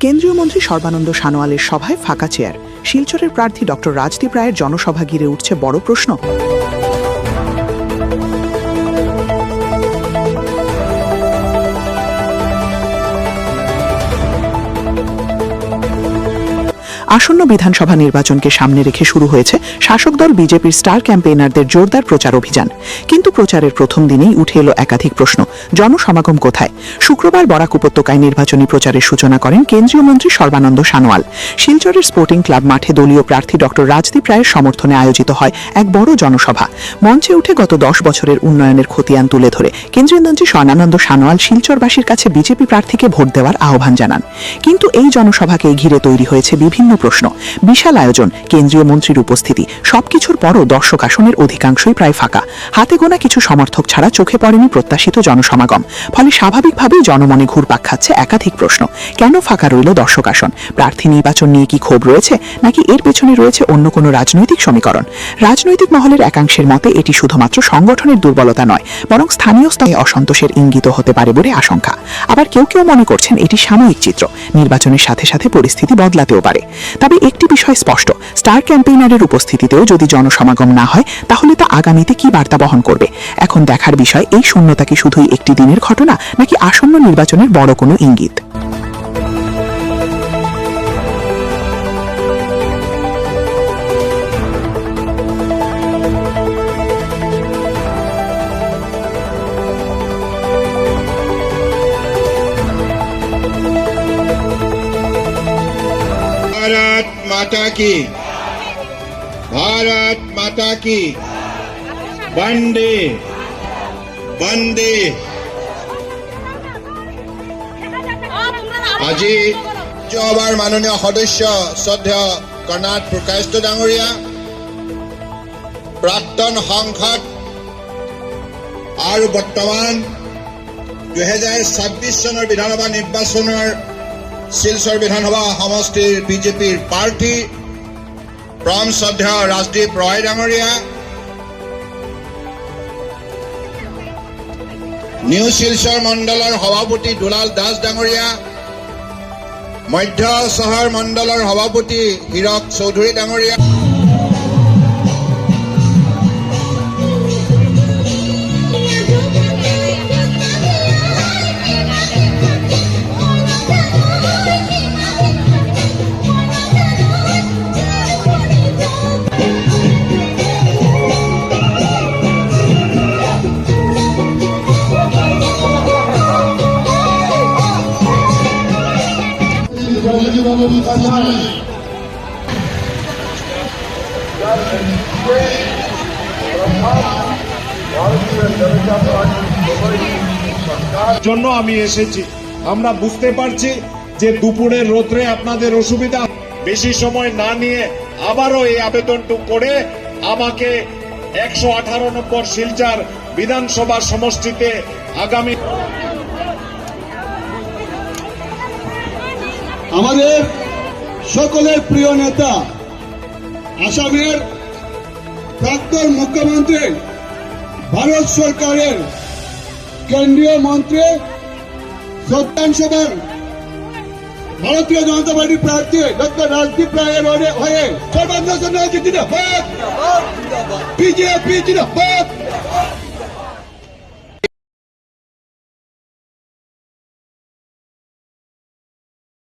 কেন্দ্রীয় মন্ত্রী সর্বানন্দ সানোয়ালের সভায় ফাঁকা চেয়ার। শিলচরের প্রার্থী ডক্টর রাজদীপ রায়ের জনসভা ঘিরে উঠছে বড় প্রশ্ন। আসন্ন বিধানসভা নির্বাচনকে সামনে রেখে শুরু হয়েছে শাসক দল বিজেপির স্টার ক্যাম্পেইনারদের জোরদার প্রচার অভিযান। কিন্তু প্রচারের প্রথম দিনেই উঠে এলো একাধিক প্রশ্ন। জনসমাগম কোথায়? শুক্রবার বরাক উপত্যকায় নির্বাচনী প্রচারের সূচনা করেন কেন্দ্রীয় মন্ত্রী সর্বানন্দ সানোয়াল। শিলচরের স্পোর্টিং ক্লাব মাঠে দলীয় প্রার্থী ডক্টর রাজদীপ রায়ের সমর্থনে আয়োজিত হয় এক বড় জনসভা। মঞ্চে উঠে গত 10 বছরের উন্নয়নের খতিয়ান তুলে ধরে কেন্দ্রীয় মন্ত্রী সর্বানন্দ সানোয়াল শিলচরবাসীর কাছে বিজেপি প্রার্থীকে ভোট দেওয়ার আহ্বান জানান। কিন্তু এই জনসভাকে ঘিরে তৈরি হয়েছে বিভিন্ন প্রশ্ন। বিশাল আয়োজন, কেন্দ্রীয় মন্ত্রীর উপস্থিতি, সবকিছুর পরও দর্শক আসনের অধিকাংশই প্রায় ফাঁকা। হাতে গোনা কিছু সমর্থক ছাড়া চোখে পড়েনি প্রত্যাশিত জনসমাগম। ফলে স্বাভাবিকভাবেই জনমনে ঘুরপাক খাচ্ছে একাধিক প্রশ্ন। কেন ফাঁকা রইল দর্শক আসন? প্রার্থী নির্বাচন নিয়ে কি ক্ষোভ রয়েছে, নাকি এর পেছনে রয়েছে অন্য কোনো রাজনৈতিক সমীকরণ? রাজনৈতিক মহলের একাংশের মতে এটি শুধুমাত্র সংগঠনের দুর্বলতা নয়, বরং স্থানীয় স্তরে অসন্তোষের ইঙ্গিত হতে পারে বলে আশঙ্কা। আবার কেউ কেউ মনে করছেন এটি সাময়িক চিত্র, নির্বাচনের সাথে সাথে পরিস্থিতি বদলাতেও পারে। তবে একটি বিষয় স্পষ্ট, স্টার ক্যাম্পেইনারের উপস্থিতিতেও যদি জনসমাগম না হয় তাহলে তা আগামীতে কি বার্তা বহন করবে? এখন দেখার বিষয়, এই শূন্যতা কি শুধুই একটি দিনের ঘটনা, নাকি আসন্ন নির্বাচনের বড় কোনো ইঙ্গিত? भारत माता की, भारत माता की, वंदे वंदे। আজি যোৱাবাৰ মাননীয় সদস্য শ্ৰদ্ধেয় কৰ্ণাট প্ৰকাশ ডাঙৰীয়া, প্ৰাক্তন সাংসদ আৰু বৰ্তমান 2026 চনৰ বিধানসভা নিৰ্বাচনৰ শিলচৰ বিধানসভা সমষ্টিৰ বিজেপিৰ প্ৰাৰ্থী পৰম শ্ৰদ্ধেয় ৰাজদীপ ৰায় ডাঙৰীয়া, নিউ শিলচৰ মণ্ডলৰ সভাপতি দুলাল দাস ডাঙৰীয়া, মধ্য চহৰ মণ্ডলৰ সভাপতি হীৰক চৌধুৰী ডাঙৰীয়া, জন্য আমি এসেছি। আমরা বুঝতে পারছি যে দুপুরের রোদ্রে আপনাদের অসুবিধা, বেশি সময় না নিয়ে আবারও এই আবেদনটুকু করে আমাকে 118 নম্বর শিলচর বিধানসভা সমষ্টিতে আগামী আমাদের সকলের প্রিয় নেতা, আসামের প্রাক্তন মুখ্যমন্ত্রী, ভারত সরকারের কেন্দ্রীয় মন্ত্রী, বিধানসভার ভারতীয় জনতা পার্টির প্রার্থী ডক্টর রাজদীপ রায়ের হয়ে সর্বানন্দ সানোয়াল জিন্দাবাদ, বিজেপি জিন্দাবাদ।